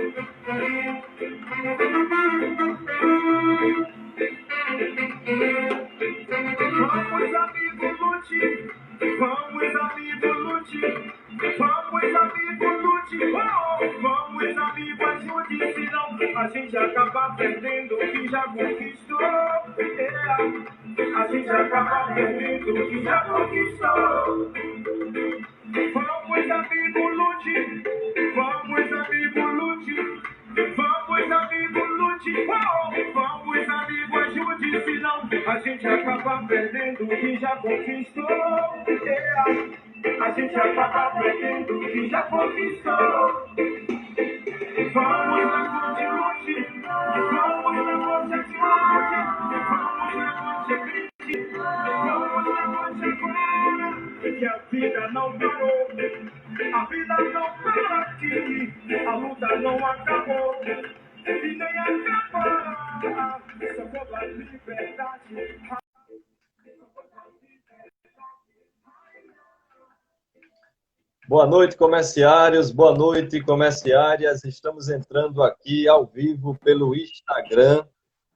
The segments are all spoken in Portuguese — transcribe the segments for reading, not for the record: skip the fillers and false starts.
Vamos, amigo, lute. Vamos, amigo, lute. Vamos, amigo, lute. Oh, vamos, amigo, ajude. Senão a gente acaba perdendo o que já conquistou. A gente acaba perdendo o que já conquistou. Vamos, amigo, lute. Vamos, amigo, lute. Vamos, amigo, lute. Oh, vamos, amigo, ajude. Senão a gente acaba perdendo o que já conquistou. A gente acaba perdendo o que já conquistou. Vamos, levante, lute. Vamos, levante, lute. Vamos, levante, grite. Vamos, levante agora. Que a vida não parou. A vida não para aqui. A luta não acabou. E nem acabará. Só pela liberdade. Boa noite, comerciários. Boa noite, comerciárias. Estamos entrando aqui ao vivo pelo Instagram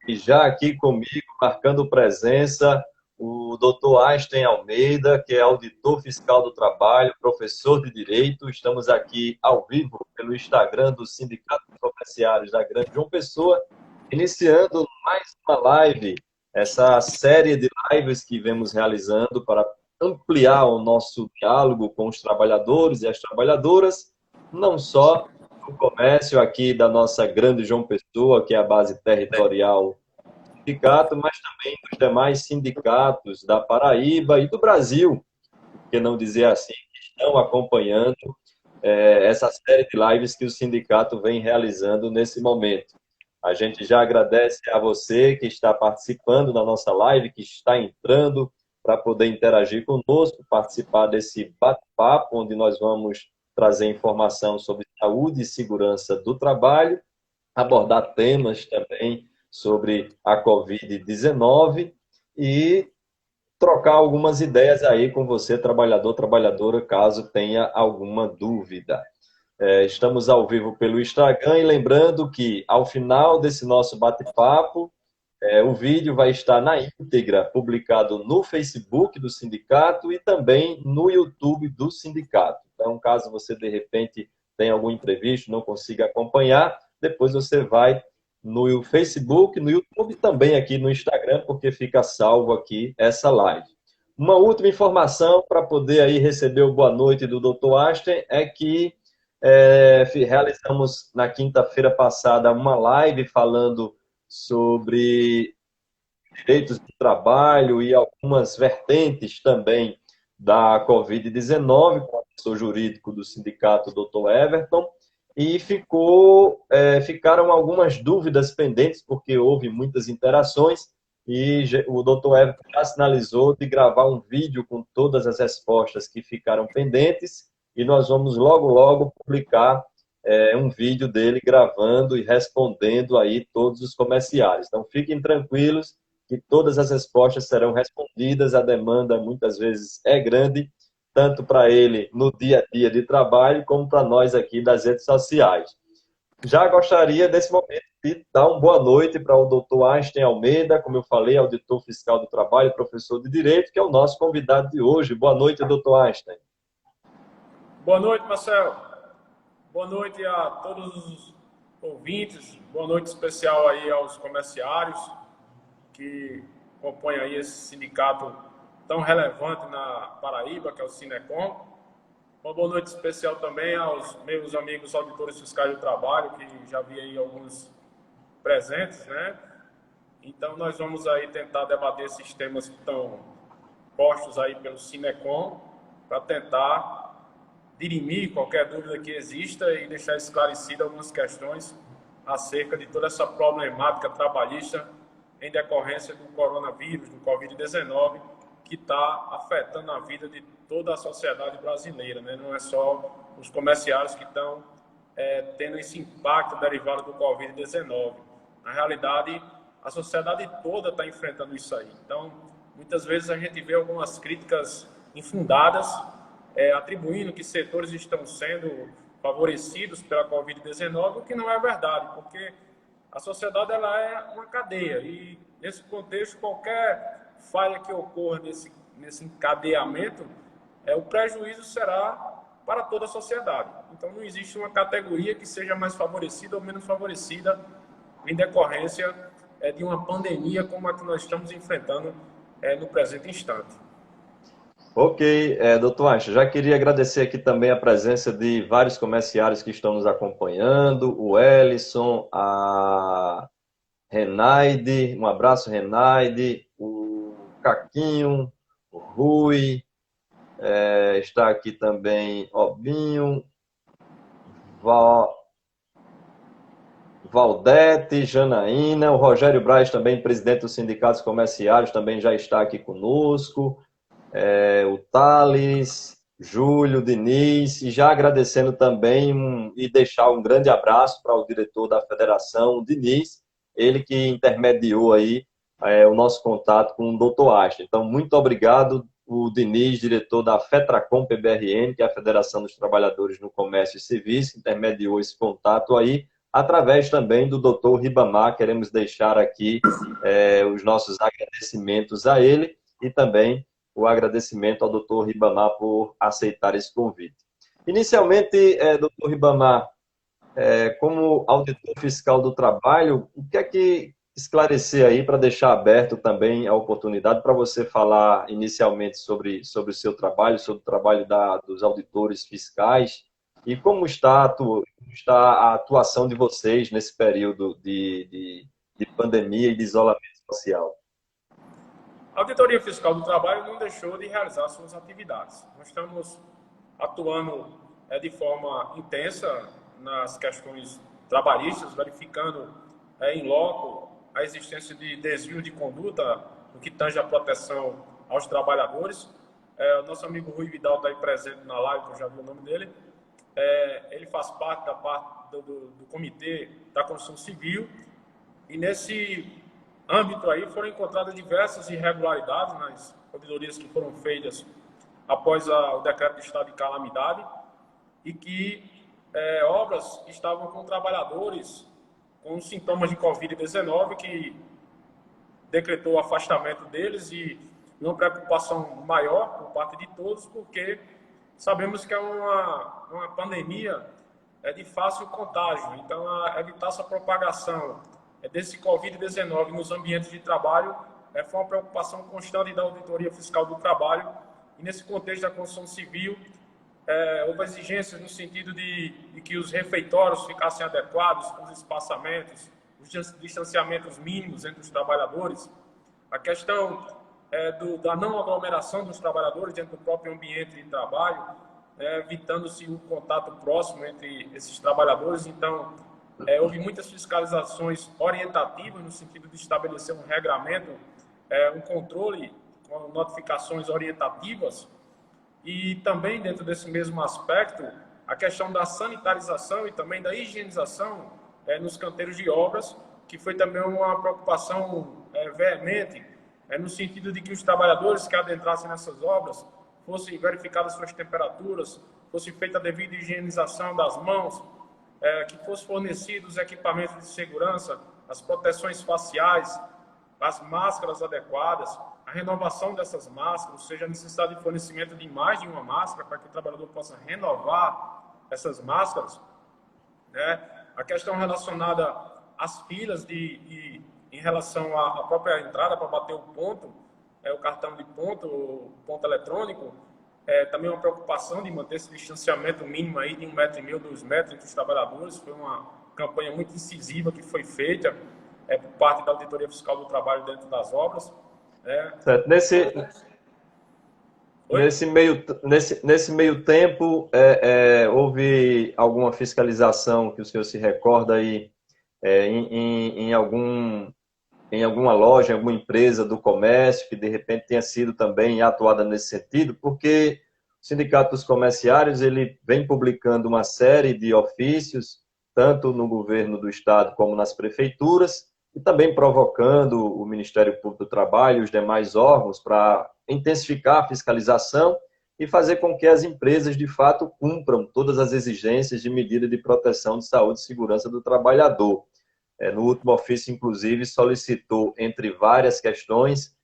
e já aqui comigo, marcando presença, o Dr. Einstein Almeida, que é auditor fiscal do trabalho, professor de Direito. Estamos aqui ao vivo pelo Instagram do Sindicato de Comerciários da Grande João Pessoa, iniciando mais uma live, essa série de lives que vemos realizando para ampliar o nosso diálogo com os trabalhadores e as trabalhadoras, não só no comércio aqui da nossa Grande João Pessoa, que é a base territorial do sindicato, mas também dos demais sindicatos da Paraíba e do Brasil, por que não dizer assim, que estão acompanhando essa série de lives que o sindicato vem realizando nesse momento. A gente já agradece a você que está participando da nossa live, que está entrando para poder interagir conosco, participar desse bate-papo, onde nós vamos trazer informação sobre saúde e segurança do trabalho, abordar temas também sobre a Covid-19 e trocar algumas ideias aí com você, trabalhador, trabalhadora, caso tenha alguma dúvida. Estamos ao vivo pelo Instagram e lembrando que, ao final desse nosso bate-papo, o vídeo vai estar na íntegra publicado no Facebook do sindicato e também no YouTube do sindicato. Então, caso você, de repente, tenha algum imprevisto, não consiga acompanhar, depois você vai no Facebook, no YouTube e também aqui no Instagram, porque fica salvo aqui essa live. Uma última informação para poder aí receber o boa noite do Dr. Einstein é que realizamos na quinta-feira passada uma live falando sobre direitos do trabalho e algumas vertentes também da Covid-19, com o assessor jurídico do sindicato, Dr. Everton, e ficaram algumas dúvidas pendentes, porque houve muitas interações, e o Dr. Everton já sinalizou de gravar um vídeo com todas as respostas que ficaram pendentes, e nós vamos logo, logo publicar um vídeo dele gravando e respondendo aí todos os comerciários. Então, fiquem tranquilos que todas as respostas serão respondidas. A demanda, muitas vezes, é grande, tanto para ele no dia a dia de trabalho, como para nós aqui das redes sociais. Já gostaria, nesse momento, de dar uma boa noite para o Dr. Einstein Almeida, como eu falei, auditor fiscal do trabalho, professor de Direito, que é o nosso convidado de hoje. Boa noite, Dr. Einstein. Boa noite, Marcelo. Boa noite a todos os ouvintes. Boa noite especial aí aos comerciários que compõem aí esse sindicato tão relevante na Paraíba, que é o Sinecom. Uma boa noite especial também aos meus amigos auditores fiscais do trabalho, que já vi aí alguns presentes, né? Então, nós vamos aí tentar debater esses temas que estão postos aí pelo Sinecom, para tentar dirimir qualquer dúvida que exista e deixar esclarecidas algumas questões acerca de toda essa problemática trabalhista em decorrência do coronavírus, do Covid-19, que está afetando a vida de toda a sociedade brasileira, né? Não é só os comerciários que estão tendo esse impacto derivado do Covid-19. Na realidade, a sociedade toda está enfrentando isso aí. Então, muitas vezes a gente vê algumas críticas infundadas, atribuindo que setores estão sendo favorecidos pela Covid-19, o que não é verdade, porque a sociedade ela é uma cadeia e, nesse contexto, qualquer falha que ocorra nesse encadeamento, o prejuízo será para toda a sociedade. Então, não existe uma categoria que seja mais favorecida ou menos favorecida em decorrência de uma pandemia como a que nós estamos enfrentando no presente instante. Ok, doutor Ancha, já queria agradecer aqui também a presença de vários comerciários que estão nos acompanhando, o Ellison, a Renaide, um abraço, Renaide, o Caquinho, o Rui, está aqui também Obinho, Valdete, Janaína, o Rogério Braz, também presidente dos sindicatos comerciários, também já está aqui conosco, o Thales, Júlio, Diniz, e já agradecendo também e deixar um grande abraço para o diretor da federação, o Diniz, ele que intermediou aí o nosso contato com o Dr. Asta. Então, muito obrigado, o Diniz, diretor da FETRACOM PBRN, que é a Federação dos Trabalhadores no Comércio e Serviços, que intermediou esse contato aí, através também do Dr. Ribamar. Queremos deixar aqui os nossos agradecimentos a ele e também o agradecimento ao Dr. Ribamar por aceitar esse convite. Inicialmente, Dr. Ribamar, como auditor fiscal do trabalho, o que é que esclarecer aí para deixar aberto também a oportunidade para você falar inicialmente sobre o seu trabalho, sobre o trabalho dos auditores fiscais e como está a atuação de vocês nesse período de pandemia e de isolamento social? A Auditoria Fiscal do Trabalho não deixou de realizar suas atividades. Nós estamos atuando de forma intensa nas questões trabalhistas, verificando em loco a existência de desvio de conduta no que tange a proteção aos trabalhadores. O nosso amigo Rui Vidal está aí presente na live, que eu já vi o nome dele. Ele faz parte do comitê da construção civil e nesse âmbito aí foram encontradas diversas irregularidades nas auditorias que foram feitas após o decreto de estado de calamidade e que obras estavam com trabalhadores com sintomas de Covid-19 que decretou o afastamento deles e uma preocupação maior por parte de todos, porque sabemos que é uma pandemia de fácil contágio. Então, evitar essa propagação desse Covid-19 nos ambientes de trabalho foi uma preocupação constante da Auditoria Fiscal do Trabalho. E nesse contexto da construção civil, houve exigências no sentido de que os refeitórios ficassem adequados, com os espaçamentos, os distanciamentos mínimos entre os trabalhadores, a questão da não aglomeração dos trabalhadores dentro do próprio ambiente de trabalho, evitando-se o contato próximo entre esses trabalhadores. Então, houve muitas fiscalizações orientativas no sentido de estabelecer um regramento, um controle com notificações orientativas e também dentro desse mesmo aspecto a questão da sanitarização e também da higienização nos canteiros de obras, que foi também uma preocupação veemente no sentido de que os trabalhadores que adentrassem nessas obras fossem verificadas suas temperaturas, fosse feita a devida higienização das mãos, que fossem fornecidos equipamentos de segurança, as proteções faciais, as máscaras adequadas, a renovação dessas máscaras, ou seja, a necessidade de fornecimento de mais de uma máscara para que o trabalhador possa renovar essas máscaras, a questão relacionada às filas em relação à própria entrada para bater o ponto, o cartão de ponto, o ponto eletrônico, também uma preocupação de manter esse distanciamento mínimo aí de 1,5 m, 2 metros entre os trabalhadores. Foi uma campanha muito incisiva que foi feita por parte da Auditoria Fiscal do Trabalho dentro das obras. Certo. Nesse meio tempo, houve alguma fiscalização que o senhor se recorda aí em alguma loja, em alguma empresa do comércio que de repente tenha sido também atuada nesse sentido? Porque o Sindicato dos Comerciários ele vem publicando uma série de ofícios, tanto no governo do estado como nas prefeituras, e também provocando o Ministério Público do Trabalho e os demais órgãos para intensificar a fiscalização e fazer com que as empresas, de fato, cumpram todas as exigências de medida de proteção de saúde e segurança do trabalhador. No último ofício, inclusive, solicitou, entre várias questões,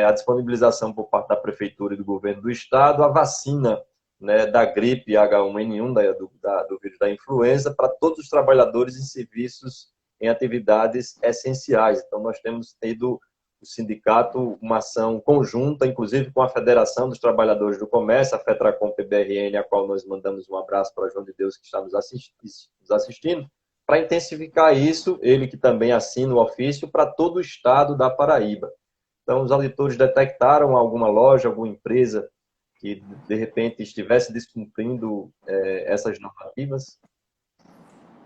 a disponibilização por parte da Prefeitura e do Governo do Estado, a vacina, né, da gripe H1N1, do vírus da influenza, para todos os trabalhadores em serviços, em atividades essenciais. Então, nós temos tido o sindicato uma ação conjunta, inclusive com a Federação dos Trabalhadores do Comércio, a FETRACOM PBRN, a qual nós mandamos um abraço para o João de Deus, que está nos assistindo, para intensificar isso, ele que também assina o ofício, para todo o estado da Paraíba. Então, os auditores detectaram alguma loja, alguma empresa que, de repente, estivesse descumprindo essas normativas?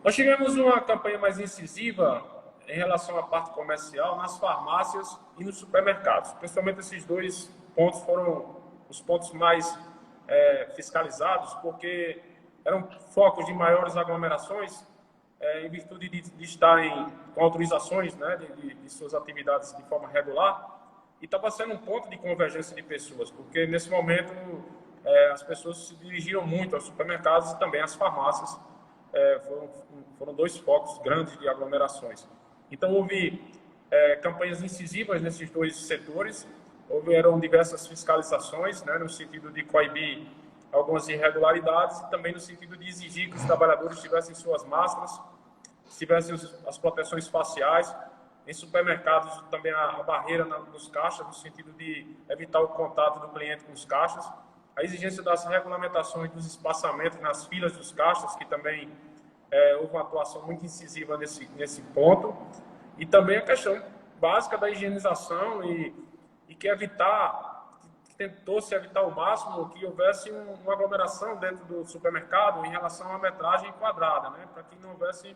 Nós tivemos uma campanha mais incisiva em relação à parte comercial nas farmácias e nos supermercados. Principalmente esses dois pontos foram os pontos mais fiscalizados, porque eram focos de maiores aglomerações, em virtude de estarem com autorizações, né, de suas atividades de forma regular, e estava sendo um ponto de convergência de pessoas, porque nesse momento as pessoas se dirigiram muito aos supermercados e também às farmácias. Foram dois focos grandes de aglomerações. Então, houve campanhas incisivas nesses dois setores, houveram diversas fiscalizações, né, no sentido de coibir algumas irregularidades e também no sentido de exigir que os trabalhadores tivessem suas máscaras, tivessem as proteções faciais. Em supermercados, também a barreira nos caixas, no sentido de evitar o contato do cliente com os caixas. A exigência das regulamentações dos espaçamentos nas filas dos caixas, que também houve uma atuação muito incisiva nesse ponto. E também a questão básica da higienização e que tentou-se evitar ao máximo que houvesse uma aglomeração dentro do supermercado em relação à metragem quadrada, né? Para que não houvesse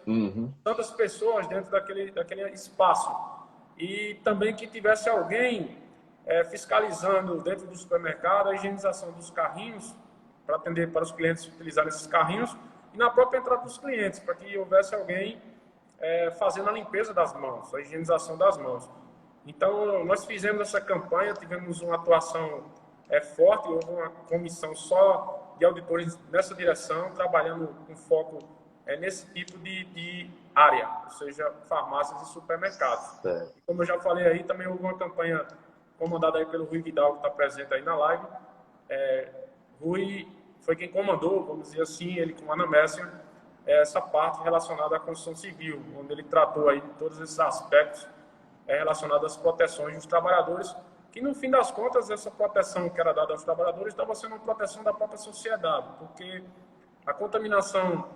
tantas pessoas dentro daquele espaço. E também que tivesse alguém fiscalizando dentro do supermercado a higienização dos carrinhos, para atender para os clientes utilizarem esses carrinhos, e na própria entrada dos clientes, para que houvesse alguém fazendo a limpeza das mãos, a higienização das mãos. Então, nós fizemos essa campanha, tivemos uma atuação forte, houve uma comissão só de auditores nessa direção, trabalhando com foco nesse tipo de área, ou seja, farmácias e supermercados. E como eu já falei aí, também houve uma campanha comandada aí pelo Rui Vidal, que está presente aí na live. Rui foi quem comandou, vamos dizer assim, ele com a Ana Messia, essa parte relacionada à construção civil, onde ele tratou aí de todos esses aspectos relacionados às proteções dos trabalhadores, que no fim das contas essa proteção que era dada aos trabalhadores estava sendo uma proteção da própria sociedade, porque a contaminação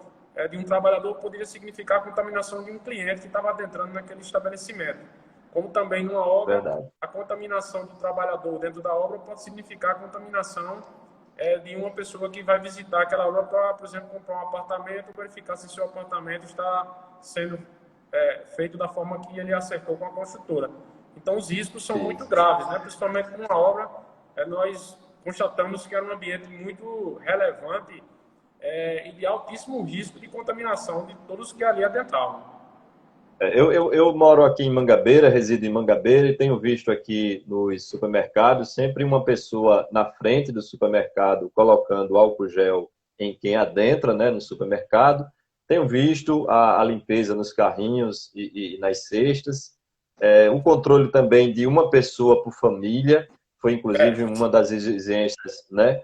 de um trabalhador poderia significar a contaminação de um cliente que estava adentrando naquele estabelecimento. Como também numa obra, verdade, a contaminação do trabalhador dentro da obra pode significar a contaminação de uma pessoa que vai visitar aquela obra para, por exemplo, comprar um apartamento, verificar se seu apartamento está sendo feito da forma que ele acertou com a construtora. Então, os riscos são muito graves, né? Principalmente numa obra, nós constatamos que era um ambiente muito relevante e de altíssimo risco de contaminação de todos que ali adentravam. Eu moro aqui em Mangabeira, resido em Mangabeira e tenho visto aqui nos supermercados sempre uma pessoa na frente do supermercado colocando álcool gel em quem adentra, né, no supermercado. Tenho visto a limpeza nos carrinhos e nas cestas. O controle também de uma pessoa por família foi, inclusive, uma das exigências, né?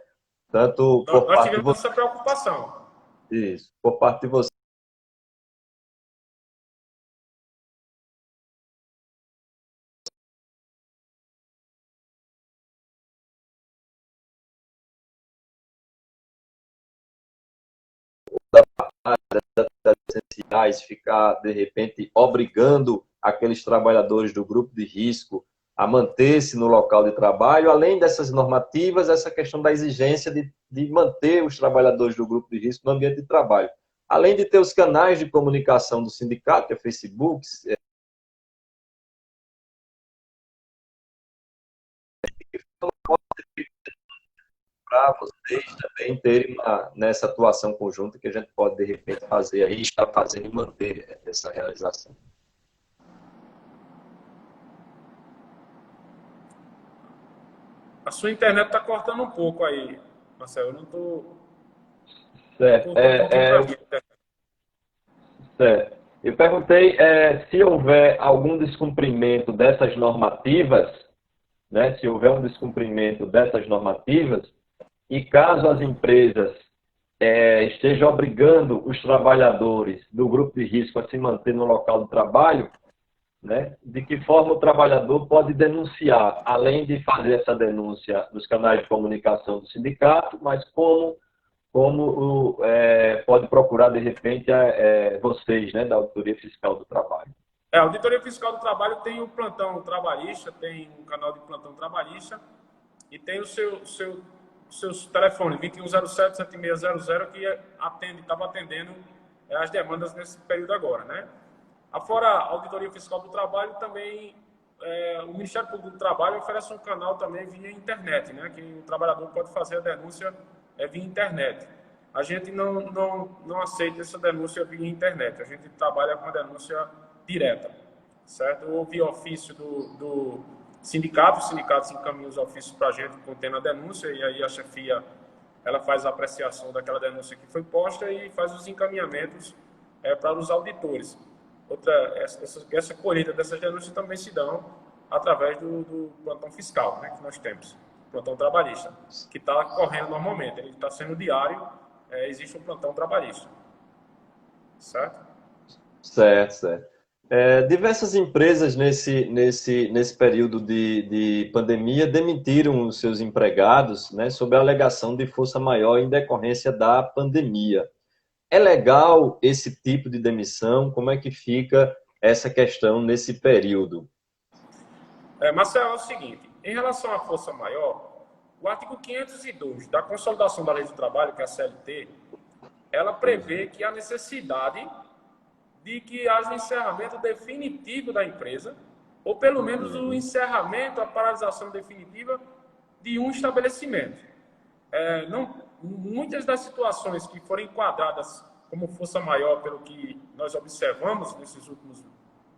Tanto por nós parte tivemos de você... essa preocupação. Isso, por parte de você. Essenciais, ficar, de repente, obrigando aqueles trabalhadores do grupo de risco a manter-se no local de trabalho, além dessas normativas, essa questão da exigência de manter os trabalhadores do grupo de risco no ambiente de trabalho. Além de ter os canais de comunicação do sindicato, que é Facebook, para vocês também terem nessa atuação conjunta que a gente pode, de repente, fazer aí, estar fazendo e manter essa realização. A sua internet está cortando um pouco aí. Marcelo, eu não estou... Certo. Certo. Eu perguntei se houver algum descumprimento dessas normativas, né? Se houver um descumprimento dessas normativas, e caso as empresas estejam obrigando os trabalhadores do grupo de risco a se manter no local do trabalho, né? De que forma o trabalhador pode denunciar, além de fazer essa denúncia nos canais de comunicação do sindicato, mas como pode procurar, de repente, vocês, né, da Auditoria Fiscal do Trabalho. A Auditoria Fiscal do Trabalho tem o plantão trabalhista, tem um canal de plantão trabalhista e tem os seus telefones, 2107-7600, que estava atendendo as demandas nesse período agora, né? Afora a Auditoria Fiscal do Trabalho, também o Ministério Público do Trabalho oferece um canal também via internet, né? Que o trabalhador pode fazer a denúncia via internet. A gente não aceita essa denúncia via internet, a gente trabalha com a denúncia direta, certo? Ou via ofício do sindicato, os sindicatos encaminham os ofícios para a gente contendo a denúncia, e aí a chefia ela faz a apreciação daquela denúncia que foi posta e faz os encaminhamentos para os auditores. Essa colheita dessas denúncias também se dão através do plantão fiscal, né, que nós temos, plantão trabalhista, que está correndo normalmente, ele está sendo diário, existe um plantão trabalhista, certo? Certo. Diversas empresas nesse período de pandemia demitiram os seus empregados, né, sob a alegação de força maior em decorrência da pandemia. É legal esse tipo de demissão? Como é que fica essa questão nesse período? Marcelo, é o seguinte, em relação à força maior, o artigo 502 da Consolidação da Lei do Trabalho, que é a CLT, ela prevê que há necessidade de que haja um encerramento definitivo da empresa, ou pelo menos o encerramento, a paralisação definitiva de um estabelecimento. Muitas das situações que foram enquadradas como força maior, pelo que nós observamos nesses últimos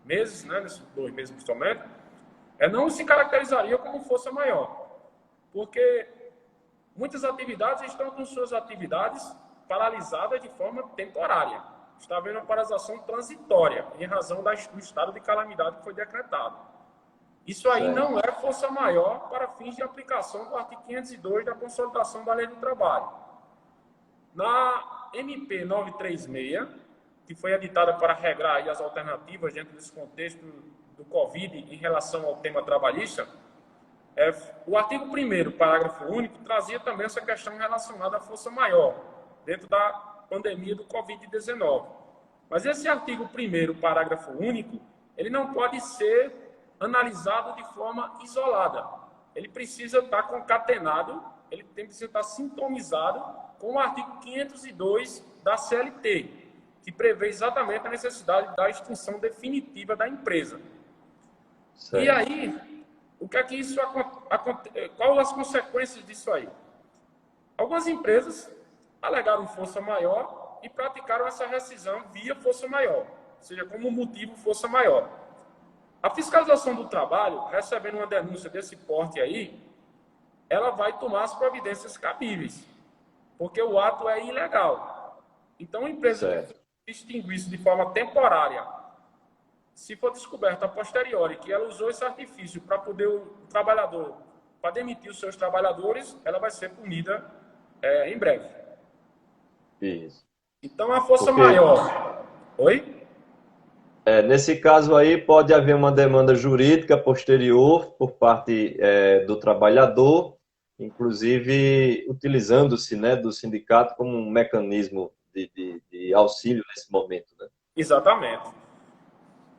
meses, né, nesses 2 meses principalmente, não se caracterizaria como força maior, porque muitas atividades estão com suas atividades paralisadas de forma temporária. Está havendo uma paralisação transitória em razão do estado de calamidade que foi decretado. Isso aí não é força maior para fins de aplicação do artigo 502 da Consolidação da Lei do Trabalho. Na MP 936, que foi editada para regrar aí as alternativas dentro desse contexto do Covid em relação ao tema trabalhista, o artigo 1º, parágrafo único, trazia também essa questão relacionada à força maior, dentro da pandemia do Covid-19. Mas esse artigo 1º, parágrafo único, ele não pode ser analisado de forma isolada. Ele precisa estar concatenado, ele precisa estar sintonizado com o artigo 502 da CLT, que prevê exatamente a necessidade da extinção definitiva da empresa. Certo. E aí, o que é que isso quais as consequências disso aí? Algumas empresas alegaram força maior e praticaram essa rescisão via força maior, ou seja, como motivo força maior. A fiscalização do trabalho, recebendo uma denúncia desse porte aí, ela vai tomar as providências cabíveis, porque o ato é ilegal. Então, a empresa que extinguir isso de forma temporária, se for descoberta a posteriori que ela usou esse artifício para poder o trabalhador, para demitir os seus trabalhadores, ela vai ser punida em breve. Isso. Então, a força maior... Oi? Nesse caso aí, pode haver uma demanda jurídica posterior por parte do trabalhador, inclusive utilizando-se, né, do sindicato como um mecanismo de auxílio nesse momento, né? Exatamente.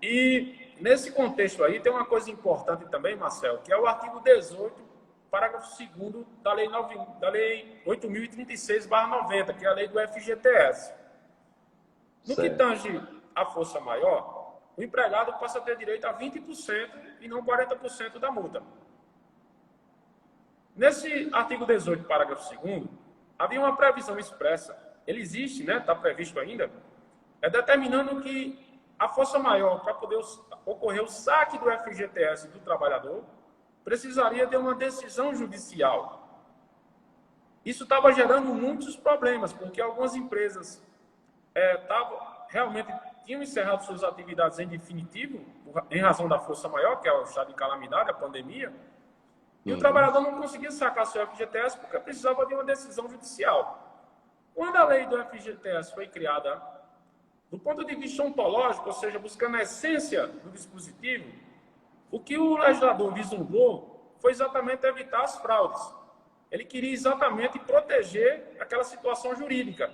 E nesse contexto aí, tem uma coisa importante também, Marcelo, que é o artigo 18, parágrafo 2º da Lei 8.036/90, que é a lei do FGTS. No que tange a força maior, o empregado passa a ter direito a 20% e não 40% da multa. Nesse artigo 18, parágrafo 2º, havia uma previsão expressa, ele existe, né, está previsto ainda, determinando que a força maior, para poder ocorrer o saque do FGTS do trabalhador, precisaria de uma decisão judicial. Isso estava gerando muitos problemas, porque algumas empresas realmente tinham encerrado suas atividades em definitivo, em razão da força maior, que é o estado de calamidade, a pandemia, e o trabalhador não conseguia sacar seu FGTS porque precisava de uma decisão judicial. Quando a lei do FGTS foi criada, do ponto de vista ontológico, ou seja, buscando a essência do dispositivo, o que o legislador vislumbrou foi exatamente evitar as fraudes. Ele queria exatamente proteger aquela situação jurídica.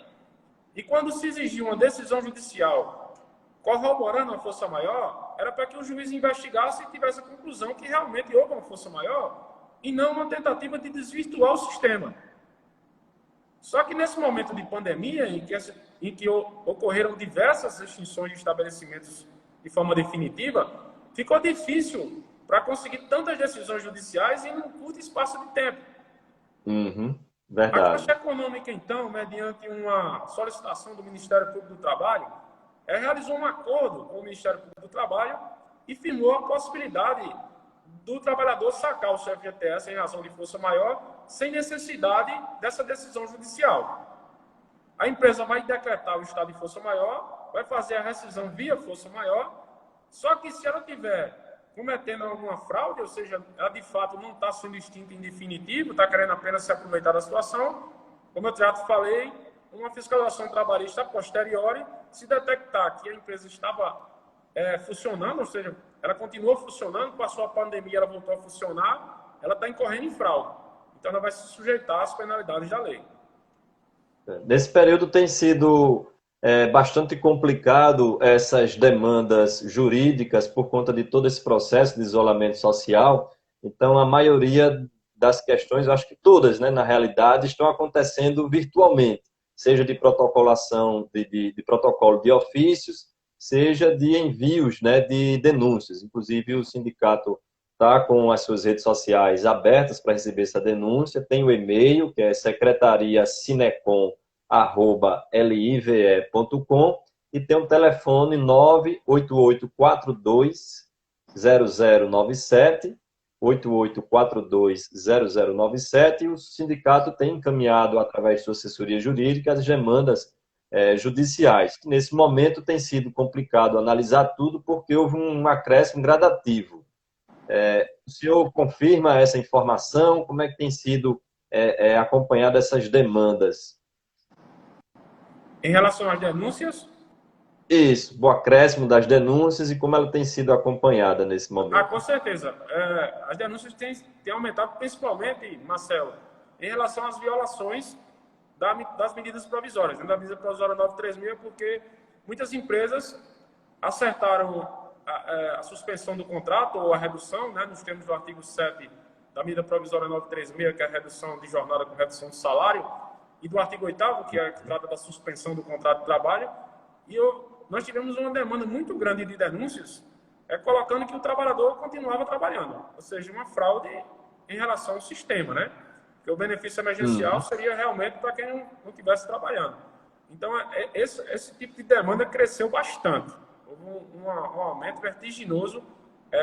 E quando se exigia uma decisão judicial corroborando a força maior, era para que o juiz investigasse e tivesse a conclusão que realmente houve uma força maior e não uma tentativa de desvirtuar o sistema. Só que nesse momento de pandemia, em que ocorreram diversas extinções de estabelecimentos de forma definitiva, ficou difícil para conseguir tantas decisões judiciais em um curto espaço de tempo. Verdade. A Caixa Econômica, então, mediante uma solicitação do Ministério Público do Trabalho, realizou um acordo com o Ministério Público do Trabalho e firmou a possibilidade do trabalhador sacar o seu FGTS em razão de força maior, sem necessidade dessa decisão judicial. A empresa vai decretar o estado de força maior, vai fazer a rescisão via força maior, só que se ela tiver cometendo alguma fraude, ou seja, ela de fato não está sendo extinta em definitivo, está querendo apenas se aproveitar da situação, como eu já te falei, uma fiscalização trabalhista a posteriori, se detectar que a empresa estava funcionando, ou seja, ela continuou funcionando, passou a pandemia, ela voltou a funcionar, ela está incorrendo em fraude. Então, ela vai se sujeitar às penalidades da lei. Nesse período tem sido bastante complicado essas demandas jurídicas por conta de todo esse processo de isolamento social. Então, a maioria das questões, eu acho que todas, né, na realidade, estão acontecendo virtualmente, seja de protocolação, de protocolo de ofícios, seja de envios, né, de denúncias. Inclusive, o sindicato está com as suas redes sociais abertas para receber essa denúncia. Tem o e-mail, que é secretariasinecom@live.com, e tem o telefone 988420097, 88420097, e o sindicato tem encaminhado, através de sua assessoria jurídica, as demandas judiciais, que nesse momento tem sido complicado analisar tudo, porque houve um acréscimo gradativo. O senhor confirma essa informação? Como é que tem sido acompanhado essas demandas? Em relação às denúncias? Isso, o acréscimo das denúncias e como ela tem sido acompanhada nesse momento. Com certeza. As denúncias têm aumentado, principalmente, Marcelo, em relação às violações das medidas provisórias, da medida provisória 936, porque muitas empresas acertaram a suspensão do contrato ou a redução, né, nos termos do artigo 7 da medida provisória 936, que é a redução de jornada com redução de salário, e do artigo 8º, que trata da suspensão do contrato de trabalho. E nós tivemos uma demanda muito grande de denúncias, colocando que o trabalhador continuava trabalhando, ou seja, uma fraude em relação ao sistema, né? Que o benefício emergencial seria realmente para quem não estivesse trabalhando. Então, esse tipo de demanda cresceu bastante. Houve um aumento vertiginoso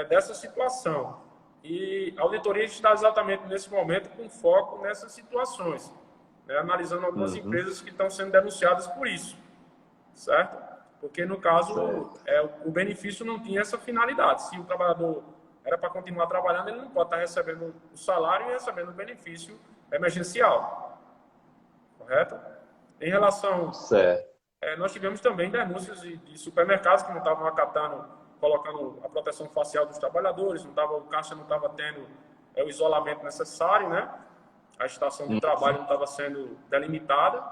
dessa situação. E a auditoria está exatamente nesse momento com foco nessas situações, né, analisando algumas empresas que estão sendo denunciadas por isso, certo? Porque, no caso, o benefício não tinha essa finalidade. Se o trabalhador era para continuar trabalhando, ele não pode estar recebendo o salário e recebendo o benefício emergencial. Correto? Em relação... nós tivemos também denúncias de supermercados que não estavam acatando, colocando a proteção facial dos trabalhadores, o caixa não estava tendo o isolamento necessário, né? A estação de trabalho não estava sendo delimitada.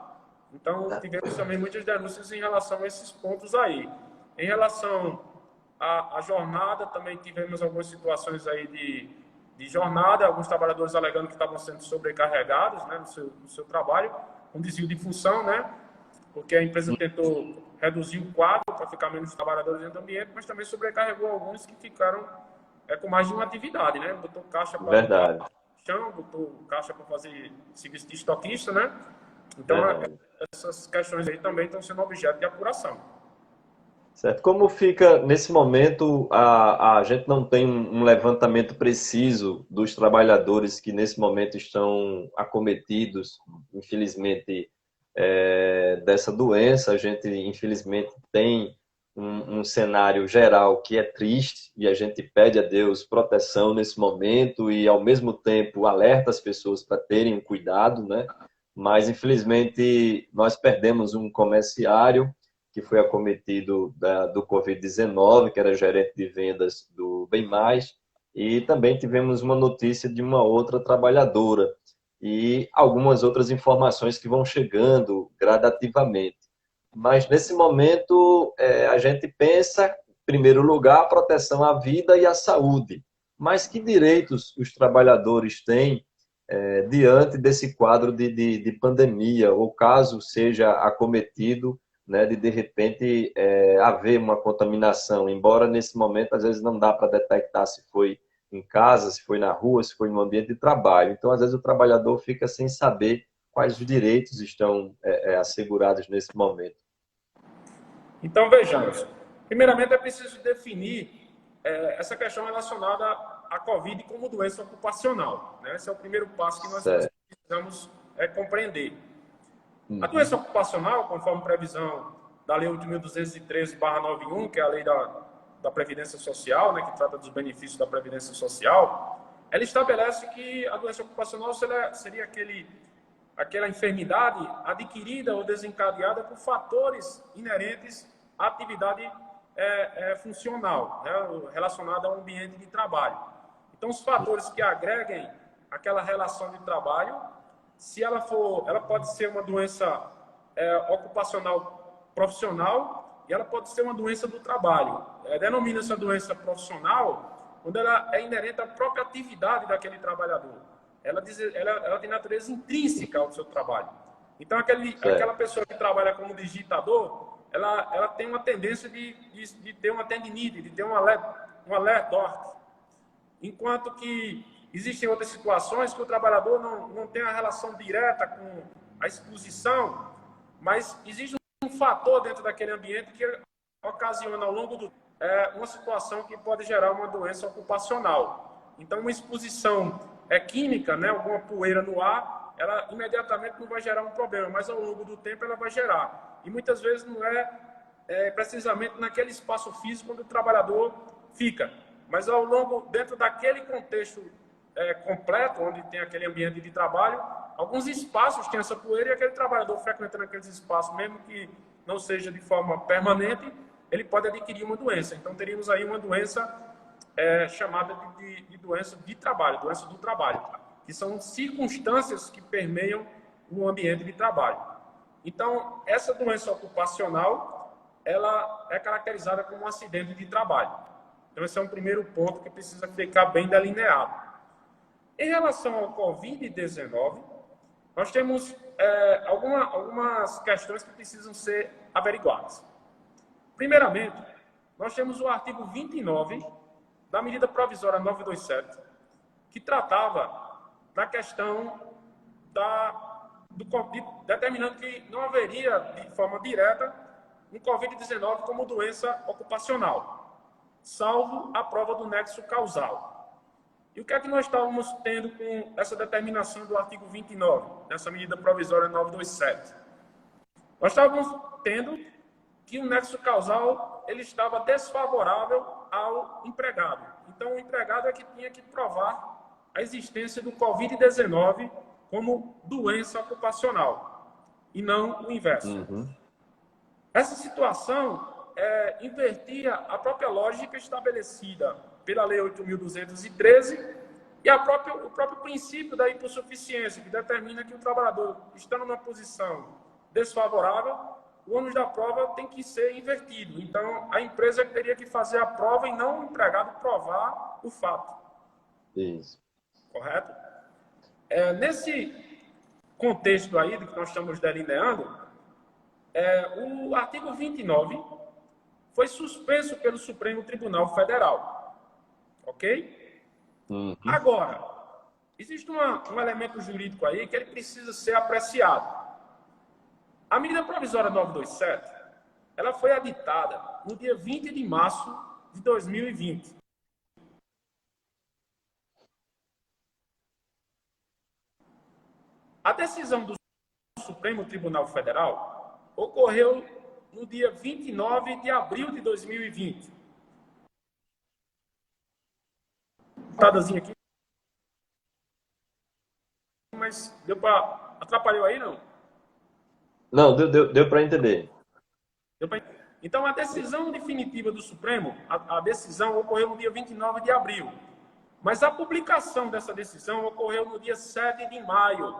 Então, tivemos também muitas denúncias em relação a esses pontos aí. Em relação à jornada, também tivemos algumas situações aí de jornada, alguns trabalhadores alegando que estavam sendo sobrecarregados, né, no seu trabalho, com desvio de função, né, porque a empresa tentou reduzir o quadro para ficar menos trabalhadores dentro do ambiente, mas também sobrecarregou alguns que ficaram com mais de uma atividade, né, botou caixa para chão, botou caixa para fazer serviço de estoquista, né. Então, essas questões aí também estão sendo objeto de apuração. Certo. Como fica nesse momento, a gente não tem um levantamento preciso dos trabalhadores que nesse momento estão acometidos, infelizmente, dessa doença. A gente, infelizmente, tem um cenário geral que é triste e a gente pede a Deus proteção nesse momento e, ao mesmo tempo, alerta as pessoas para terem um cuidado, né? Mas, infelizmente, nós perdemos um comerciário que foi acometido do Covid-19, que era gerente de vendas do Bem Mais, e também tivemos uma notícia de uma outra trabalhadora e algumas outras informações que vão chegando gradativamente. Mas, nesse momento, a gente pensa, em primeiro lugar, a proteção à vida e à saúde. Mas que direitos os trabalhadores têm diante desse quadro de pandemia, ou caso seja acometido, né, de repente haver uma contaminação, embora nesse momento às vezes não dá para detectar se foi em casa, se foi na rua, se foi no ambiente de trabalho. Então, às vezes o trabalhador fica sem saber quais os direitos estão assegurados nesse momento. Então, vejamos. Primeiramente, é preciso definir essa questão relacionada à Covid como doença ocupacional, né? Esse é o primeiro passo que nós precisamos compreender. A doença ocupacional, conforme previsão da Lei 8.213/91, que é a lei da Previdência Social, né, que trata dos benefícios da Previdência Social, ela estabelece que a doença ocupacional seria aquela enfermidade adquirida ou desencadeada por fatores inerentes à atividade funcional, né, relacionada ao ambiente de trabalho. Então, os fatores que agreguem aquela relação de trabalho, se ela pode ser uma doença ocupacional profissional e ela pode ser uma doença do trabalho. Denomina-se a doença profissional quando ela é inerente à própria atividade daquele trabalhador. Ela tem natureza intrínseca ao seu trabalho. Então, aquela pessoa que trabalha como digitador, ela tem uma tendência de ter uma tendinite, de ter uma lerdorte. Enquanto que existem outras situações que o trabalhador não tem a relação direta com a exposição, mas existe um fator dentro daquele ambiente que ocasiona ao longo do uma situação que pode gerar uma doença ocupacional. Então, uma exposição química, né, alguma poeira no ar, ela imediatamente não vai gerar um problema, mas ao longo do tempo ela vai gerar. E muitas vezes não é precisamente naquele espaço físico onde o trabalhador fica, mas dentro daquele contexto completo, onde tem aquele ambiente de trabalho, alguns espaços têm essa poeira e aquele trabalhador frequentando aqueles espaços, mesmo que não seja de forma permanente, ele pode adquirir uma doença. Então, teríamos aí uma doença chamada de doença de trabalho, doença do trabalho, que são circunstâncias que permeiam o ambiente de trabalho. Então, essa doença ocupacional, ela é caracterizada como um acidente de trabalho. Então, esse é um primeiro ponto que precisa ficar bem delineado. Em relação ao Covid-19, nós temos algumas questões que precisam ser averiguadas. Primeiramente, nós temos o artigo 29 da medida provisória 927, que tratava da questão do Covid, determinando que não haveria, de forma direta, um Covid-19 como doença ocupacional, salvo a prova do nexo causal. E o que é que nós estávamos tendo com essa determinação do artigo 29, dessa medida provisória 927? Nós estávamos tendo que o nexo causal ele estava desfavorável ao empregado. Então, o empregado é que tinha que provar a existência do Covid-19 como doença ocupacional, e não o inverso. Essa situação invertia a própria lógica estabelecida pela Lei 8.213 e o próprio princípio da hipossuficiência, que determina que o trabalhador, estando numa posição desfavorável, o ônus da prova tem que ser invertido. Então, a empresa teria que fazer a prova e não o empregado provar o fato. Isso. Correto? Nesse contexto aí do que nós estamos delineando, o artigo 29 foi suspenso pelo Supremo Tribunal Federal. Ok? Agora, existe um elemento jurídico aí que ele precisa ser apreciado. A medida provisória 927, ela foi aditada no dia 20 de março de 2020. A decisão do Supremo Tribunal Federal ocorreu no dia 29 de abril de 2020. Aqui. Mas deu para... Atrapalhou aí, não? Não, deu para entender. Então, a decisão definitiva do Supremo, a decisão ocorreu no dia 29 de abril. Mas a publicação dessa decisão ocorreu no dia 7 de maio.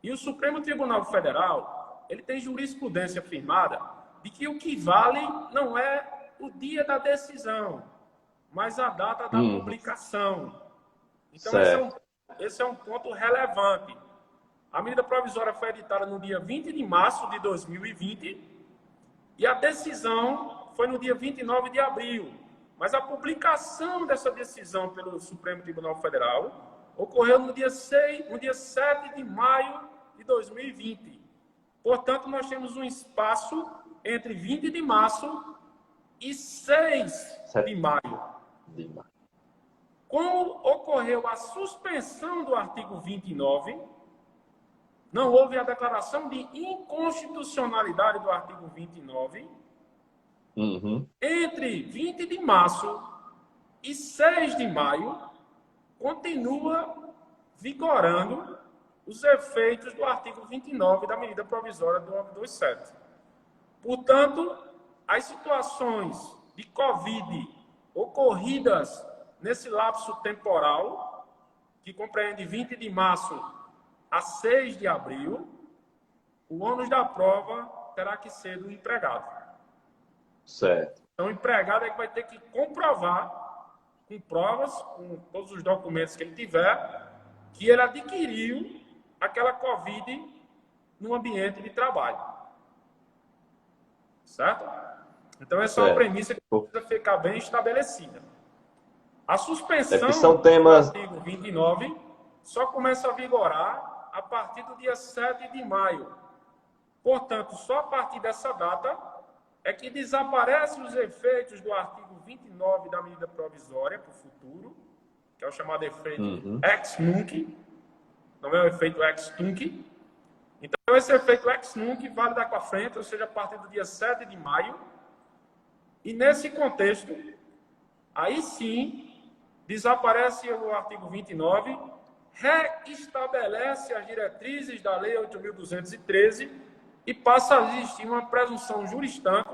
E o Supremo Tribunal Federal, ele tem jurisprudência firmada de que o que vale não é o dia da decisão, mas a data da publicação. Então, esse é um ponto relevante. A medida provisória foi editada no dia 20 de março de 2020 e a decisão foi no dia 29 de abril. Mas a publicação dessa decisão pelo Supremo Tribunal Federal ocorreu no dia 7 de maio de 2020. Portanto, nós temos um espaço entre 20 de março e 6 de maio. Como ocorreu a suspensão do artigo 29, não houve a declaração de inconstitucionalidade do artigo 29, entre 20 de março e 6 de maio, continua vigorando os efeitos do artigo 29 da medida provisória do 927. Portanto, as situações de Covid ocorridas nesse lapso temporal, que compreende 20 de março a 6 de abril, o ônus da prova terá que ser do empregado. Certo. Então, o empregado é que vai ter que comprovar, com provas, com todos os documentos que ele tiver, que ele adquiriu aquela Covid no ambiente de trabalho. Certo? Então, essa é uma premissa que precisa ficar bem estabelecida. A suspensão do artigo 29 só começa a vigorar a partir do dia 7 de maio. Portanto, só a partir dessa data é que desaparecem os efeitos do artigo 29 da medida provisória para o futuro, que é o chamado efeito ex nunc, não é o efeito ex tunc. Então, esse efeito ex nunc vale daqui para frente, ou seja, a partir do dia 7 de maio. E nesse contexto, aí sim, desaparece o artigo 29, reestabelece as diretrizes da Lei 8.213 e passa a existir uma presunção jurisdicta,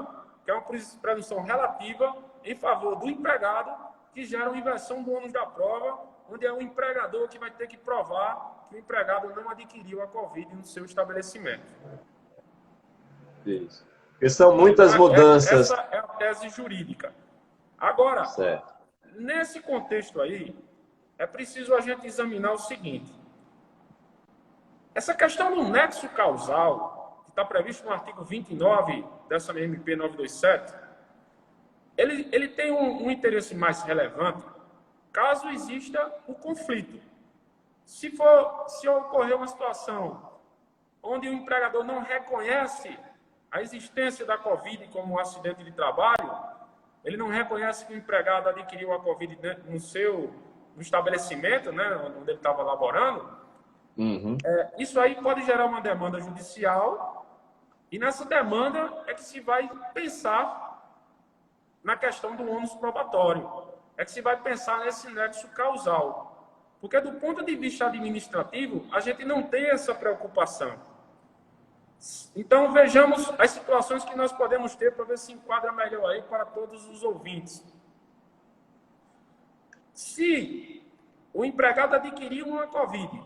que é uma presunção relativa em favor do empregado, que gera uma inversão do ônus da prova, onde é o empregador que vai ter que provar que o empregado não adquiriu a Covid no seu estabelecimento. Isso. E são muitas mudanças. Essa é a tese jurídica. Agora, certo. Nesse contexto aí, é preciso a gente examinar o seguinte. Essa questão do nexo causal, que está previsto no artigo 29 dessa MP 927, ele tem um interesse mais relevante caso exista o conflito. Se ocorrer uma situação onde o empregador não reconhece a existência da Covid como um acidente de trabalho, ele não reconhece que o empregado adquiriu a Covid no estabelecimento, né, onde ele estava laborando, isso aí pode gerar uma demanda judicial, e nessa demanda é que se vai pensar na questão do ônus probatório, é que se vai pensar nesse nexo causal. Porque do ponto de vista administrativo, a gente não tem essa preocupação. Então, vejamos as situações que nós podemos ter para ver se enquadra melhor aí para todos os ouvintes. Se o empregado adquiriu uma Covid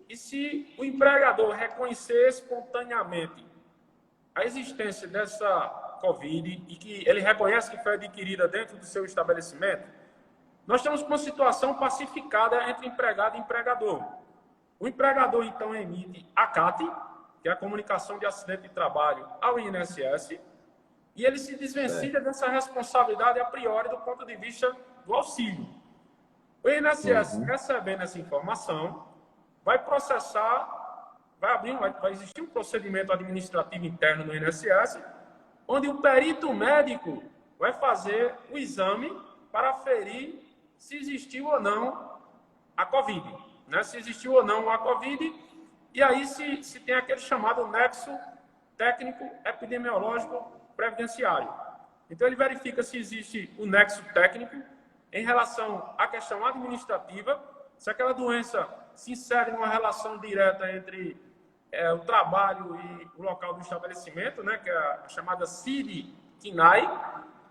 e se o empregador reconhecer espontaneamente a existência dessa Covid e que ele reconhece que foi adquirida dentro do seu estabelecimento, nós temos uma situação pacificada entre empregado e empregador. O empregador, então, emite ACAT, que é a comunicação de acidente de trabalho, ao INSS, e ele se desvencilha dessa responsabilidade a priori do ponto de vista do auxílio. O INSS, recebendo essa informação, vai processar, vai existir um procedimento administrativo interno no INSS, onde o perito médico vai fazer o exame para aferir se existiu ou não a Covid, né? Se existiu ou não a Covid, e aí se tem aquele chamado nexo técnico epidemiológico previdenciário. Então, ele verifica se existe o nexo técnico em relação à questão administrativa, se aquela doença se insere numa relação direta entre o trabalho e o local do estabelecimento, né, que é a chamada CID-CNAE.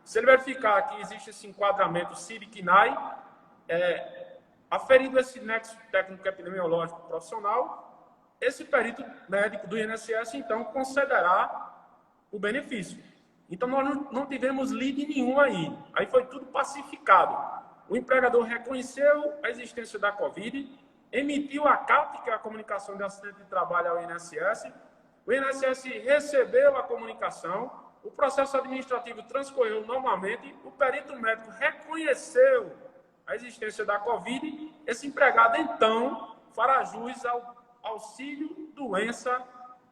Se ele verificar que existe esse enquadramento CID-CNAE, aferindo esse nexo técnico epidemiológico profissional, esse perito médico do INSS, então, concederá o benefício. Então, nós não tivemos lide nenhum aí. Aí foi tudo pacificado. O empregador reconheceu a existência da Covid, emitiu a CAT, que é a comunicação de acidente de trabalho ao INSS. O INSS recebeu a comunicação, o processo administrativo transcorreu normalmente, o perito médico reconheceu a existência da Covid. Esse empregado, então, fará jus ao auxílio doença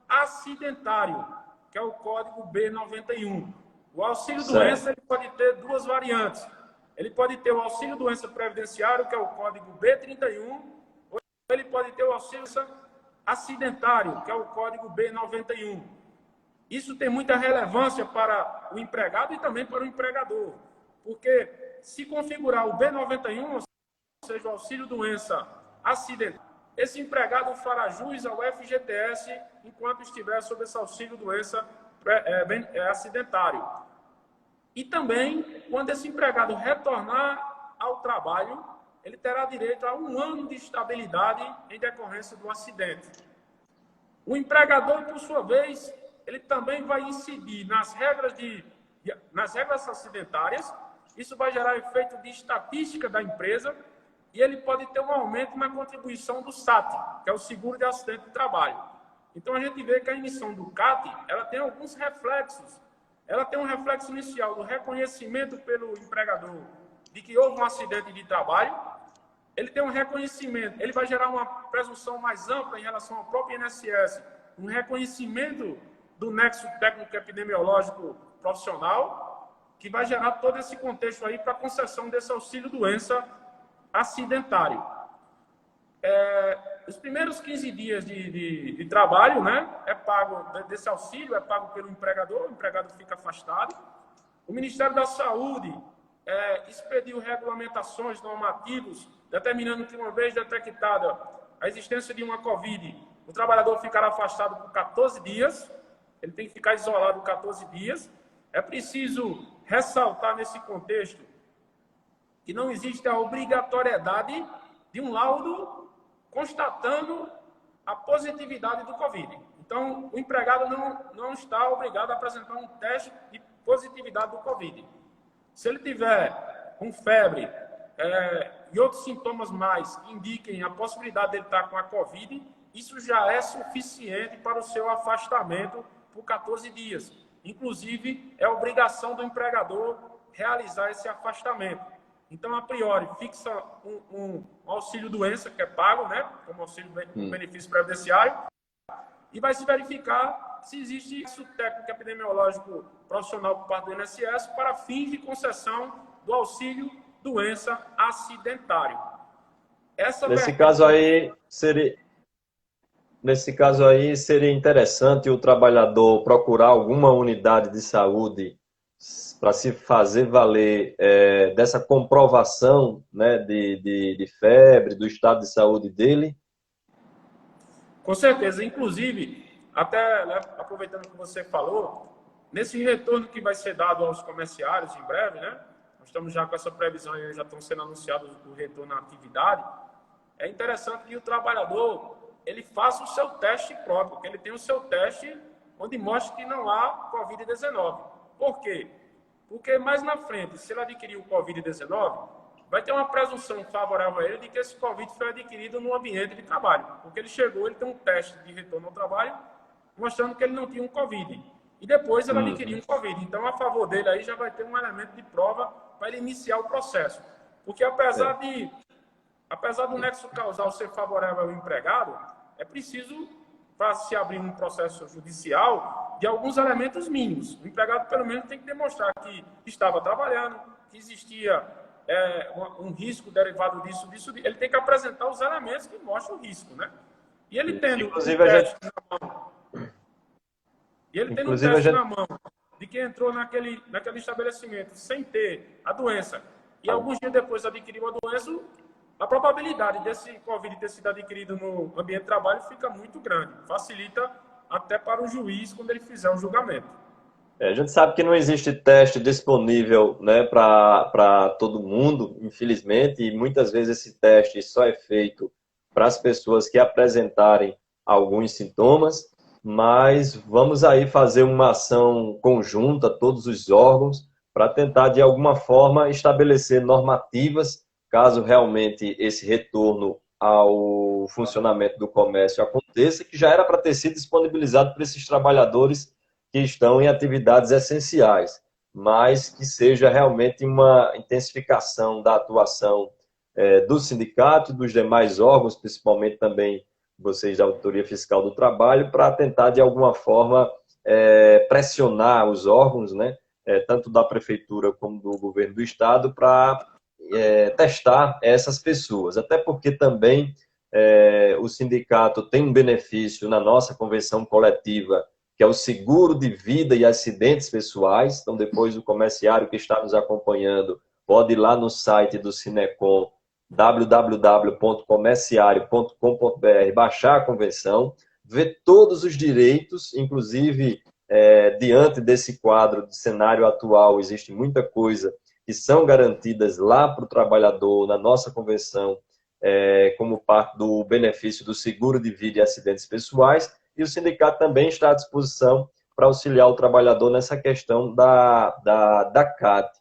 acidentário, que é o código B91. O auxílio doença ele pode ter duas variantes. Ele pode ter o auxílio doença previdenciário, que é o código B31, ou ele pode ter o auxílio acidentário, que é o código B91. Isso tem muita relevância para o empregado e também para o empregador, porque se configurar o B91, ou seja, o auxílio doença acidentário, esse empregado fará jus ao FGTS enquanto estiver sob esse auxílio doença acidentário. E também, quando esse empregado retornar ao trabalho, ele terá direito a 1 ano de estabilidade em decorrência do acidente. O empregador, por sua vez, ele também vai incidir nas regras acidentárias. Isso vai gerar efeito de estatística da empresa e ele pode ter um aumento na contribuição do SAT, que é o seguro de acidente de trabalho. Então, a gente vê que a emissão do CAT, ela tem alguns reflexos. Ela tem um reflexo inicial do reconhecimento pelo empregador de que houve um acidente de trabalho. Ele tem um reconhecimento, ele vai gerar uma presunção mais ampla em relação ao próprio INSS, um reconhecimento do nexo técnico epidemiológico profissional, que vai gerar todo esse contexto aí para a concessão desse auxílio doença acidentário. Os primeiros 15 dias de trabalho, né, desse auxílio é pago pelo empregador, o empregado fica afastado. O Ministério da Saúde expediu regulamentações normativos, determinando que, uma vez detectada a existência de uma Covid, o trabalhador ficará afastado por 14 dias, ele tem que ficar isolado 14 dias. É preciso ressaltar nesse contexto que não existe a obrigatoriedade de um laudo constatando a positividade do Covid. Então, o empregado não está obrigado a apresentar um teste de positividade do Covid. Se ele tiver com febre e outros sintomas mais que indiquem a possibilidade de ele estar com a Covid, isso já é suficiente para o seu afastamento por 14 dias. Inclusive, é obrigação do empregador realizar esse afastamento. Então, a priori, fixa um auxílio-doença, que é pago, né, como auxílio benefício previdenciário, e vai se verificar se existe isso técnico epidemiológico profissional por parte do INSS para fins de concessão do auxílio-doença acidentário. Nesse caso aí, seria interessante o trabalhador procurar alguma unidade de saúde para se fazer valer dessa comprovação, né, de febre, do estado de saúde dele? Com certeza. Inclusive, até, né, aproveitando que você falou, nesse retorno que vai ser dado aos comerciários em breve, né, nós estamos já com essa previsão e já estão sendo anunciados o retorno à atividade, é interessante que o trabalhador ele faça o seu teste próprio, que ele tenha o seu teste onde mostra que não há Covid-19. Por quê? Porque mais na frente, se ele adquirir o Covid-19, vai ter uma presunção favorável a ele de que esse Covid foi adquirido no ambiente de trabalho. Porque ele chegou, ele tem um teste de retorno ao trabalho, mostrando que ele não tinha um Covid. E depois ele adquiriu um Covid. Então, a favor dele aí já vai ter um elemento de prova para ele iniciar o processo. Porque apesar do nexo causal ser favorável ao empregado, é preciso, para se abrir um processo judicial, de alguns elementos mínimos. O empregado, pelo menos, tem que demonstrar que estava trabalhando, que existia um risco derivado disso. Ele tem que apresentar os elementos que mostram o risco, né? E ele tendo Inclusive, um teste na mão de que entrou naquele estabelecimento sem ter a doença e alguns dias depois adquiriu a doença, a probabilidade desse Covid ter sido adquirido no ambiente de trabalho fica muito grande. Facilita até para o juiz quando ele fizer o julgamento. A gente sabe que não existe teste disponível, né, para todo mundo, infelizmente, e muitas vezes esse teste só é feito para as pessoas que apresentarem alguns sintomas, mas vamos aí fazer uma ação conjunta, todos os órgãos, para tentar, de alguma forma, estabelecer normativas, caso realmente esse retorno ao funcionamento do comércio aconteça, que já era para ter sido disponibilizado para esses trabalhadores que estão em atividades essenciais, mas que seja realmente uma intensificação da atuação do sindicato e dos demais órgãos, principalmente também vocês da Auditoria Fiscal do Trabalho, para tentar, de alguma forma, pressionar os órgãos, né, tanto da Prefeitura como do Governo do Estado, para testar essas pessoas. Até porque também o sindicato tem um benefício na nossa convenção coletiva, que é o seguro de vida e acidentes pessoais. Então, depois o comerciário que está nos acompanhando pode ir lá no site do Sinecom, www.comerciario.com.br, baixar a convenção, ver todos os direitos, inclusive, diante desse quadro de cenário atual, existe muita coisa que são garantidas lá para o trabalhador, na nossa convenção, como parte do benefício do seguro de vida e acidentes pessoais, e o sindicato também está à disposição para auxiliar o trabalhador nessa questão da CAT.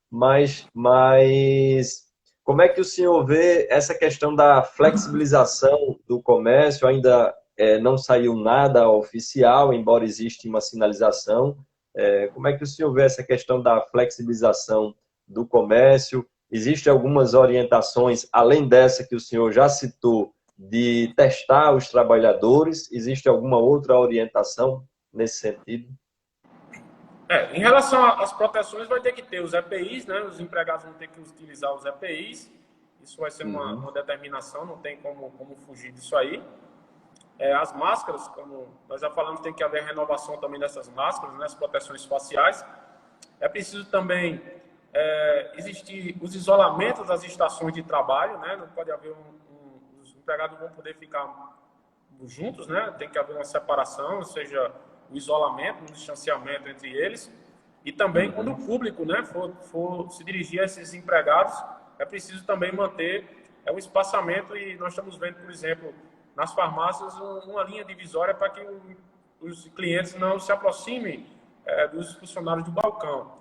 Mas como é que o senhor vê essa questão da flexibilização do comércio? Ainda não saiu nada oficial, embora exista uma sinalização. Como é que o senhor vê essa questão da flexibilização do comércio? Existem algumas orientações, além dessa que o senhor já citou, de testar os trabalhadores? Existe alguma outra orientação nesse sentido? Em relação às proteções, vai ter que ter os EPIs, né? Os empregados vão ter que utilizar os EPIs. Isso vai ser uma determinação, não tem como fugir disso aí. As máscaras, como nós já falamos, tem que haver renovação também dessas máscaras, né? As proteções faciais. É preciso também existir os isolamentos das estações de trabalho, né? Não pode haver os empregados vão poder ficar juntos, né? Tem que haver uma separação, ou seja, o isolamento, o distanciamento entre eles. E também, quando o público, né, for se dirigir a esses empregados, é preciso também manter o espaçamento. E nós estamos vendo, por exemplo, nas farmácias, uma linha divisória para que os clientes não se aproximem dos funcionários do balcão.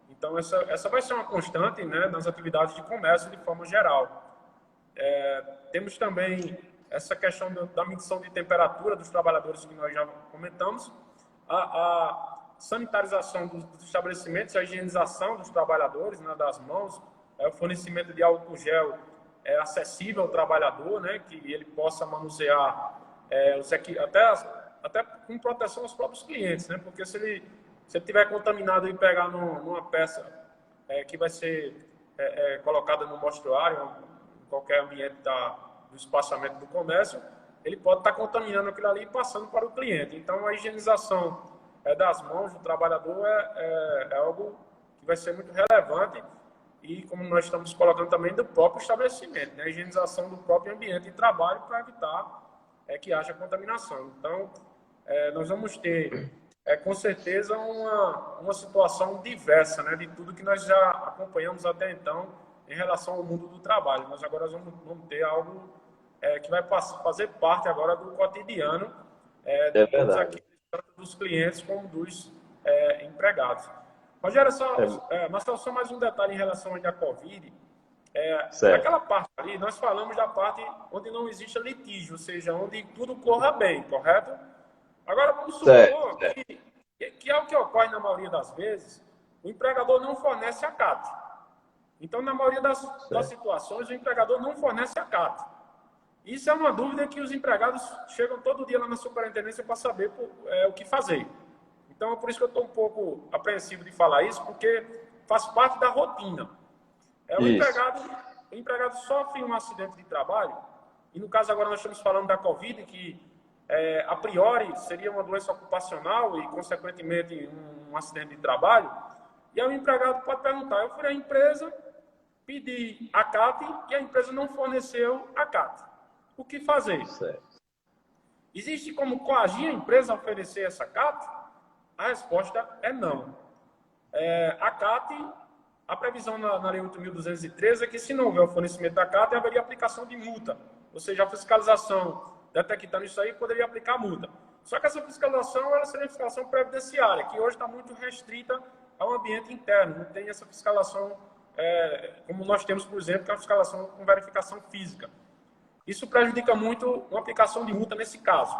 Então, essa vai ser uma constante, né, nas atividades de comércio de forma geral. Temos também essa questão da medição de temperatura dos trabalhadores que nós já comentamos, a sanitarização dos estabelecimentos, a higienização dos trabalhadores, né, das mãos, o fornecimento de álcool gel acessível ao trabalhador, né, que ele possa manusear até com proteção aos próprios clientes, né, porque se ele estiver contaminado e pegar numa peça que vai ser colocada no mostruário, em qualquer ambiente do espaçamento do comércio, ele pode estar contaminando aquilo ali e passando para o cliente. Então, a higienização das mãos do trabalhador é algo que vai ser muito relevante e, como nós estamos colocando também, do próprio estabelecimento, né? A higienização do próprio ambiente de trabalho para evitar que haja contaminação. Então, nós vamos ter, com certeza, uma situação diversa, né, de tudo que nós já acompanhamos até então em relação ao mundo do trabalho. Nós agora vamos ter algo que vai fazer parte agora do cotidiano tanto dos clientes como dos empregados. Rogério, Marcelo, só mais um detalhe em relação à Covid. Aquela parte ali, nós falamos da parte onde não existe litígio, ou seja, onde tudo corra bem, correto? Agora, vamos supor que é o que ocorre na maioria das vezes, o empregador não fornece a CAT. Então, na maioria das situações, o empregador não fornece a CAT. Isso é uma dúvida que os empregados chegam todo dia lá na superintendência para saber o que fazer. Então, é por isso que eu estou um pouco apreensivo de falar isso, porque faz parte da rotina. O empregado sofre um acidente de trabalho, e no caso agora nós estamos falando da Covid, que a priori seria uma doença ocupacional e, consequentemente, um acidente de trabalho, e aí o empregado pode perguntar, eu fui à empresa, pedi a CAT e a empresa não forneceu a CAT. O que fazer? Certo. Existe como coagir a empresa a oferecer essa CAT? A resposta é não. A CAT, a previsão na Lei 8.213 é que se não houver o fornecimento da CAT, haveria aplicação de multa. Ou seja, a fiscalização detectando isso aí poderia aplicar multa. Só que essa fiscalização ela seria fiscalização previdenciária, que hoje está muito restrita ao ambiente interno. Não tem essa fiscalização como nós temos, por exemplo, que é a fiscalização com verificação física. Isso prejudica muito uma aplicação de multa nesse caso.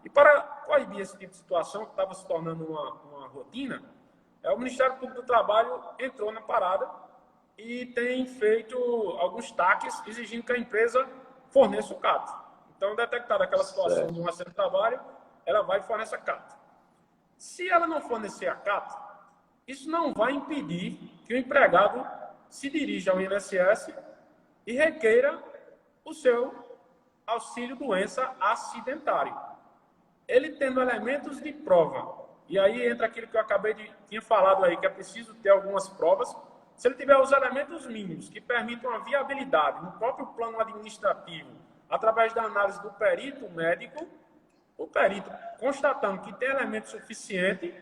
E para coibir esse tipo de situação, que estava se tornando uma rotina, o Ministério Público do Trabalho entrou na parada e tem feito alguns taques exigindo que a empresa forneça o CAT. Então, detectada aquela situação de um acidente de trabalho, ela vai e fornece a CAT. Se ela não fornecer a CAT, isso não vai impedir que o empregado se dirija ao INSS e requeira o seu auxílio-doença acidentário. Ele tendo elementos de prova, e aí entra aquilo que eu tinha falado aí, que é preciso ter algumas provas. Se ele tiver os elementos mínimos que permitam a viabilidade no próprio plano administrativo, através da análise do perito médico, o perito constatando que tem elemento suficiente,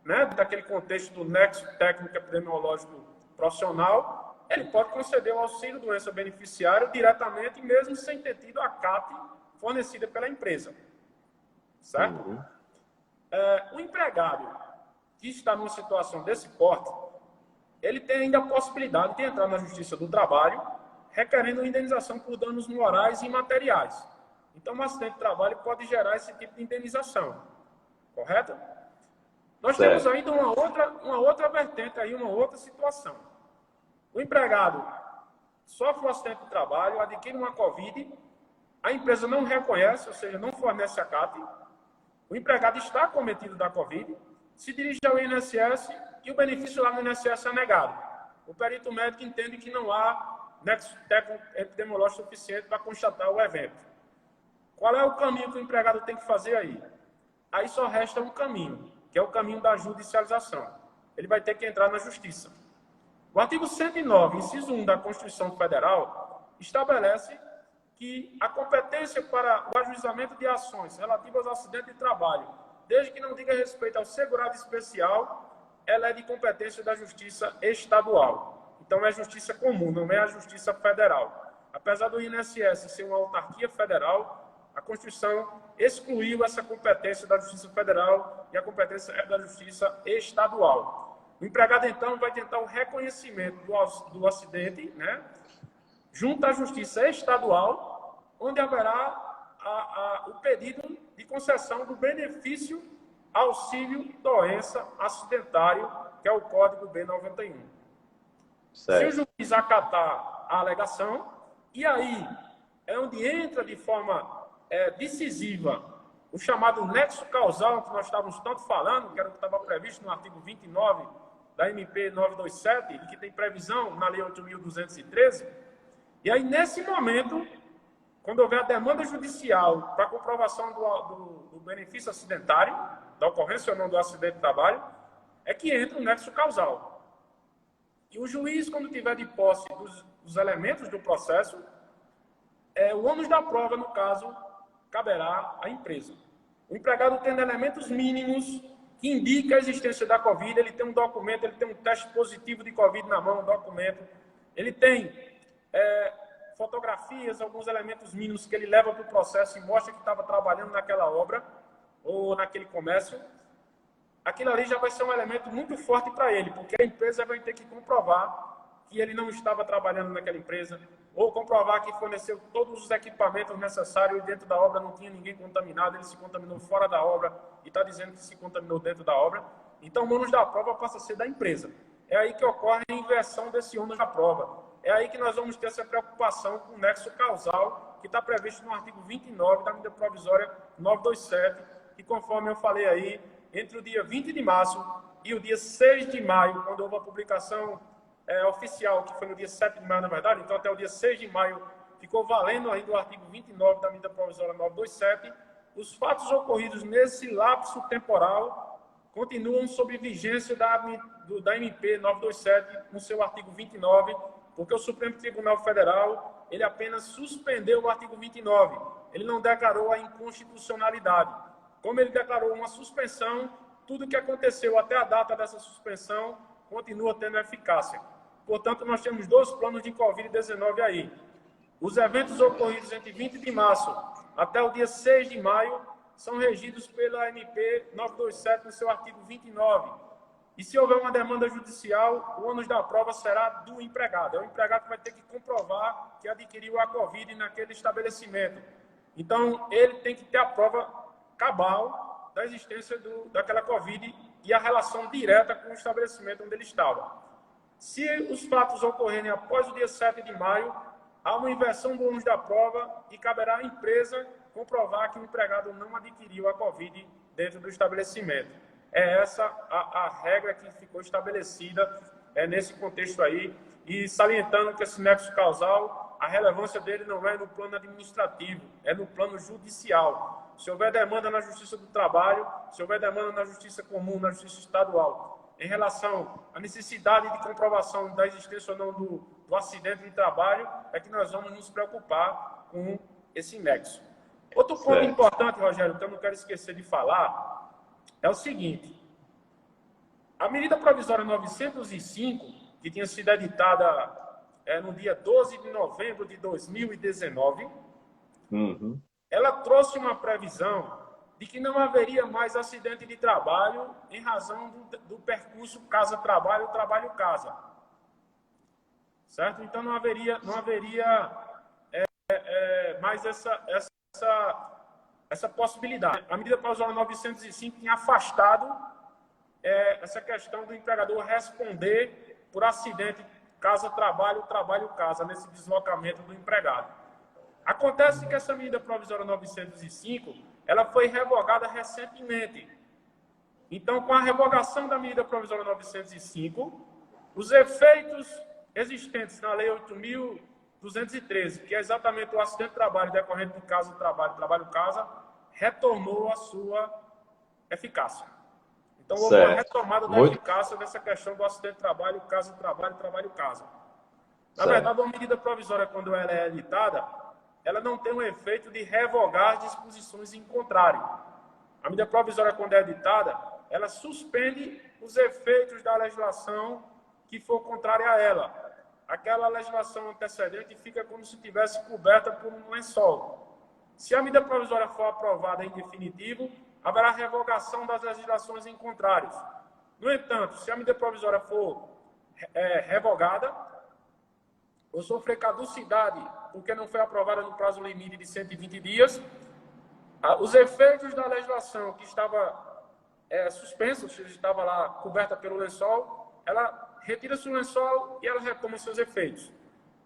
né, daquele contexto do nexo técnico epidemiológico profissional, ele pode conceder o auxílio doença beneficiário diretamente, mesmo sem ter tido a CAT fornecida pela empresa. Certo? Uhum. O empregado que está numa situação desse porte, ele tem ainda a possibilidade de entrar na Justiça do Trabalho requerendo indenização por danos morais e materiais. Então, um acidente de trabalho pode gerar esse tipo de indenização. Correto? Nós temos ainda uma outra vertente aí, uma outra situação. O empregado sofre um acidente de trabalho, adquire uma Covid, a empresa não reconhece, ou seja, não fornece a CAT, o empregado está acometido da Covid, se dirige ao INSS e o benefício lá no INSS é negado. O perito médico entende que não há nexo técnico epidemiológico suficiente para constatar o evento. Qual é o caminho que o empregado tem que fazer aí? Aí só resta um caminho, que é o caminho da judicialização. Ele vai ter que entrar na justiça. O artigo 109, inciso 1 da Constituição Federal, estabelece que a competência para o ajuizamento de ações relativas ao acidente de trabalho, desde que não diga respeito ao segurado especial, ela é de competência da Justiça Estadual. Então, é Justiça comum, não é a Justiça Federal. Apesar do INSS ser uma autarquia federal, a Constituição excluiu essa competência da Justiça Federal e a competência é da Justiça Estadual. O empregado, então, vai tentar o reconhecimento do acidente, né, junto à Justiça Estadual, onde haverá o pedido de concessão do benefício auxílio-doença acidentário, que é o Código B91. Certo. Se o juiz acatar a alegação, e aí é onde entra de forma decisiva o chamado nexo causal, que nós estávamos tanto falando, que era o que estava previsto no artigo 29 da MP 927, e que tem previsão na Lei 8.213, e aí, nesse momento, quando houver a demanda judicial para comprovação do benefício acidentário, da ocorrência ou não do acidente de trabalho, é que entra o nexo causal. E o juiz, quando tiver de posse dos elementos do processo, o ônus da prova, no caso, caberá à empresa. O empregado tendo elementos mínimos que indicam a existência da Covid, ele tem um documento, ele tem um teste positivo de Covid na mão, um documento, ele tem fotografias, alguns elementos mínimos que ele leva para o processo e mostra que estava trabalhando naquela obra ou naquele comércio, aquilo ali já vai ser um elemento muito forte para ele, porque a empresa vai ter que comprovar que ele não estava trabalhando naquela empresa, ou comprovar que forneceu todos os equipamentos necessários e dentro da obra não tinha ninguém contaminado, ele se contaminou fora da obra e está dizendo que se contaminou dentro da obra. Então, o ônus da prova passa a ser da empresa. É aí que ocorre a inversão desse ônus da prova. É aí que nós vamos ter essa preocupação com o nexo causal, que está previsto no artigo 29 da medida provisória 927, que, conforme eu falei aí, entre o dia 20 de março e o dia 6 de maio, quando houve a publicação oficial, que foi no dia 7 de maio, na verdade, então até o dia 6 de maio ficou valendo ainda o artigo 29 da medida provisória 927, os fatos ocorridos nesse lapso temporal continuam sob vigência da MP 927, no seu artigo 29, porque o Supremo Tribunal Federal, ele apenas suspendeu o artigo 29, ele não declarou a inconstitucionalidade. Como ele declarou uma suspensão, tudo que aconteceu até a data dessa suspensão continua tendo eficácia. Portanto, nós temos dois planos de Covid-19 aí. Os eventos ocorridos entre 20 de março até o dia 6 de maio são regidos pela MP 927 no seu artigo 29. E se houver uma demanda judicial, o ônus da prova será do empregado. É o empregado que vai ter que comprovar que adquiriu a Covid naquele estabelecimento. Então, ele tem que ter a prova cabal da existência daquela Covid e a relação direta com o estabelecimento onde ele estava. Se os fatos ocorrerem após o dia 7 de maio, há uma inversão do ônus da prova e caberá à empresa comprovar que o empregado não adquiriu a Covid dentro do estabelecimento. É essa a regra que ficou estabelecida nesse contexto aí, e salientando que esse nexo causal, a relevância dele não é no plano administrativo, é no plano judicial. Se houver demanda na Justiça do Trabalho, se houver demanda na Justiça Comum, na Justiça Estadual, em relação à necessidade de comprovação da existência ou não do acidente de trabalho, é que nós vamos nos preocupar com esse nexo. Outro ponto importante, Rogério, que eu não quero esquecer de falar, é o seguinte. A medida provisória 905, que tinha sido editada no dia 12 de novembro de 2019, ela trouxe uma previsão de que não haveria mais acidente de trabalho em razão do percurso casa-trabalho, trabalho-casa. Certo? Então, não haveria mais essa possibilidade. A medida provisória 905 tinha afastado essa questão do empregador responder por acidente casa-trabalho, trabalho-casa, nesse deslocamento do empregado. Acontece que essa medida provisória 905 ela foi revogada recentemente. Então, com a revogação da medida provisória 905, os efeitos existentes na Lei 8.213, que é exatamente o acidente de trabalho decorrente de casa-trabalho, trabalho-casa, retornou a sua eficácia. Então, houve uma retomada da eficácia dessa questão do acidente de trabalho, casa-trabalho, trabalho-casa. Na verdade, uma medida provisória, quando ela é editada, ela não tem o efeito de revogar disposições em contrário. A medida provisória, quando é editada, ela suspende os efeitos da legislação que for contrária a ela. Aquela legislação antecedente fica como se estivesse coberta por um lençol. Se a medida provisória for aprovada em definitivo, haverá revogação das legislações em contrários. No entanto, se a medida provisória for revogada, ou sofrer caducidade, porque não foi aprovada no prazo limite de 120 dias, os efeitos da legislação que estava suspensa, ou seja, estava lá coberta pelo lençol, ela retira-se o lençol e ela retoma seus efeitos.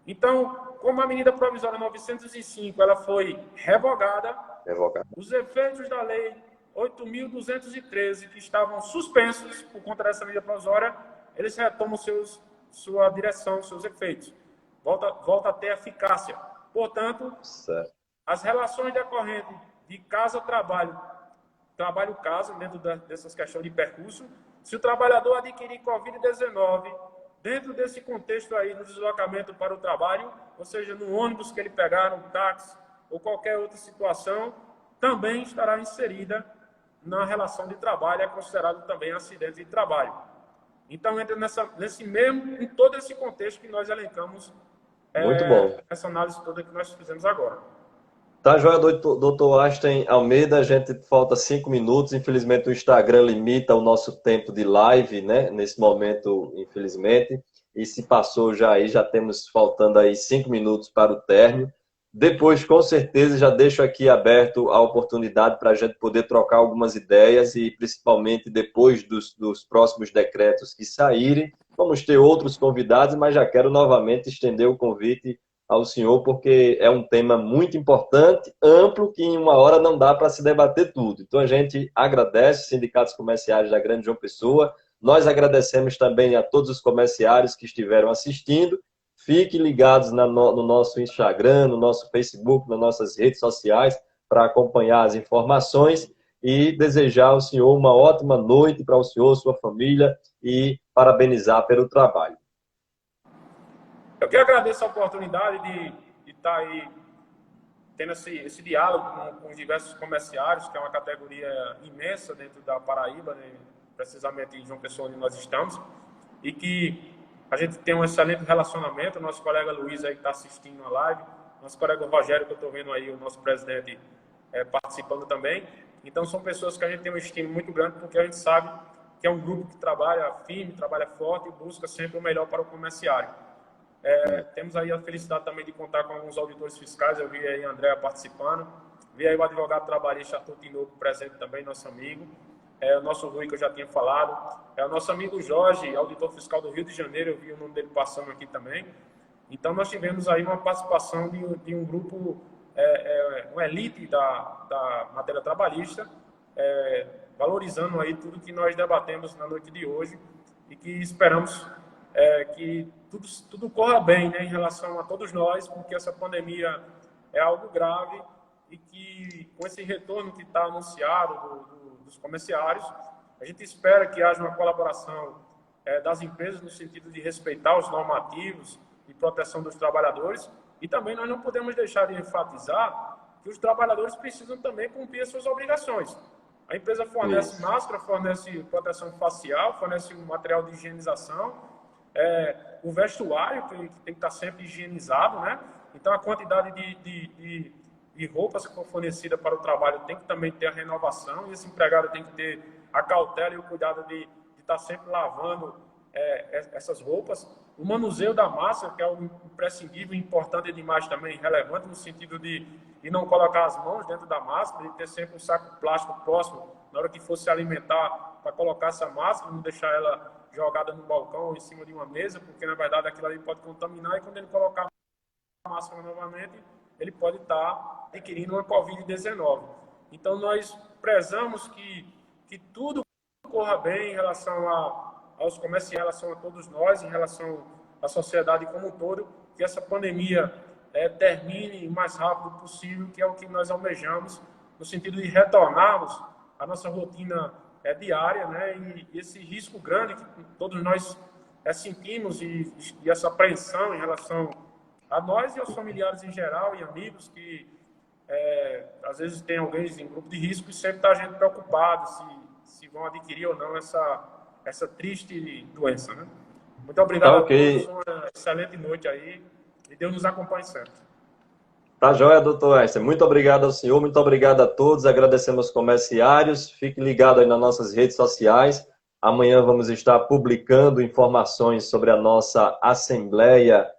Então, como a medida provisória 905 ela foi revogada, os efeitos da lei 8.213, que estavam suspensos por conta dessa medida provisória, eles retomam sua direção, seus efeitos. Volta a ter eficácia. Portanto, as relações decorrentes de casa-trabalho, trabalho-casa, dentro dessas questões de percurso, se o trabalhador adquirir Covid-19, dentro desse contexto aí, no deslocamento para o trabalho, ou seja, no ônibus que ele pegar, no táxi, ou qualquer outra situação, também estará inserida na relação de trabalho, é considerado também acidente de trabalho. Então, entra em todo esse contexto que nós elencamos. Muito bom. Essa análise toda que nós fizemos agora. Tá, joia, doutor Einstein Almeida. A gente falta 5 minutos. Infelizmente, o Instagram limita o nosso tempo de live, né? Nesse momento, infelizmente. E se passou já aí, já temos faltando aí 5 minutos para o término. Depois, com certeza, já deixo aqui aberto a oportunidade para a gente poder trocar algumas ideias e, principalmente, depois dos próximos decretos que saírem, vamos ter outros convidados, mas já quero novamente estender o convite ao senhor, porque é um tema muito importante, amplo, que em uma hora não dá para se debater tudo. Então, a gente agradece os sindicatos comerciários da Grande João Pessoa. Nós agradecemos também a todos os comerciários que estiveram assistindo. Fiquem ligados no nosso Instagram, no nosso Facebook, nas nossas redes sociais, para acompanhar as informações e desejar ao senhor uma ótima noite para o senhor, sua família, e parabenizar pelo trabalho. Eu que agradeço a oportunidade de estar aí tendo esse diálogo com os diversos comerciários, que é uma categoria imensa dentro da Paraíba, né? Precisamente em João Pessoa, onde nós estamos, e que a gente tem um excelente relacionamento. Nosso colega Luiz aí que está assistindo a live, nosso colega Rogério, que eu estou vendo aí, o nosso presidente participando também. Então, são pessoas que a gente tem um estímulo muito grande, porque a gente sabe que é um grupo que trabalha firme, trabalha forte e busca sempre o melhor para o comerciário. Temos aí a felicidade também de contar com alguns auditores fiscais. Eu vi aí a Andréa participando, vi aí o advogado trabalhista Arthur Tinoco presente também, nosso amigo, o nosso Rui, que eu já tinha falado, o nosso amigo Jorge, auditor fiscal do Rio de Janeiro, eu vi o nome dele passando aqui também. Então, nós tivemos aí uma participação de um grupo, uma elite da matéria trabalhista, valorizando aí tudo que nós debatemos na noite de hoje e que esperamos que tudo corra bem, né, em relação a todos nós, porque essa pandemia é algo grave e que, com esse retorno que está anunciado dos comerciários, a gente espera que haja uma colaboração das empresas no sentido de respeitar os normativos e proteção dos trabalhadores. E também nós não podemos deixar de enfatizar que os trabalhadores precisam também cumprir as suas obrigações. A empresa fornece máscara, fornece proteção facial, fornece um material de higienização, o vestuário que tem que estar sempre higienizado, né? Então, a quantidade de roupas que for fornecida para o trabalho tem que também ter a renovação, e esse empregado tem que ter a cautela e o cuidado de estar sempre lavando essas roupas. O manuseio da máscara, que é um imprescindível, importante demais também, relevante no sentido de não colocar as mãos dentro da máscara, de ter sempre um saco plástico próximo na hora que for se alimentar, para colocar essa máscara, não deixar ela jogada no balcão ou em cima de uma mesa, porque na verdade aquilo ali pode contaminar, e quando ele colocar a máscara novamente, ele pode estar adquirindo uma Covid-19. Então, nós prezamos que tudo corra bem em relação aos comércios, em relação a todos nós, em relação à sociedade como um todo, que essa pandemia termine o mais rápido possível, que é o que nós almejamos, no sentido de retornarmos à nossa rotina diária, né? E esse risco grande que todos nós sentimos e essa apreensão em relação a nós e aos familiares em geral e amigos que às vezes tem alguém em grupo de risco, e sempre está a gente preocupado se vão adquirir ou não essa triste doença, né? Muito obrigado a todos, uma excelente noite aí, e Deus nos acompanhe sempre. Tá joia, doutor Esther. Muito obrigado ao senhor, muito obrigado a todos. Agradecemos aos comerciários. Fique ligado aí nas nossas redes sociais. Amanhã vamos estar publicando informações sobre a nossa assembleia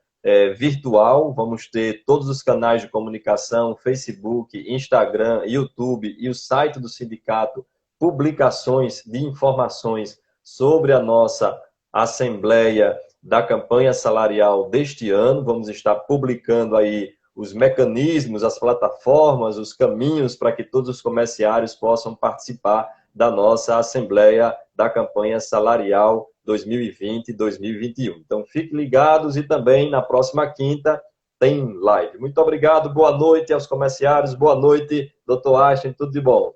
virtual. Vamos ter todos os canais de comunicação, Facebook, Instagram, YouTube e o site do sindicato, publicações de informações sobre a nossa assembleia da campanha salarial deste ano. Vamos estar publicando aí os mecanismos, as plataformas, os caminhos para que todos os comerciários possam participar da nossa Assembleia da Campanha Salarial 2020-2021. Então, fiquem ligados, e também na próxima quinta tem live. Muito obrigado, boa noite aos comerciários, boa noite, doutor Einstein, tudo de bom.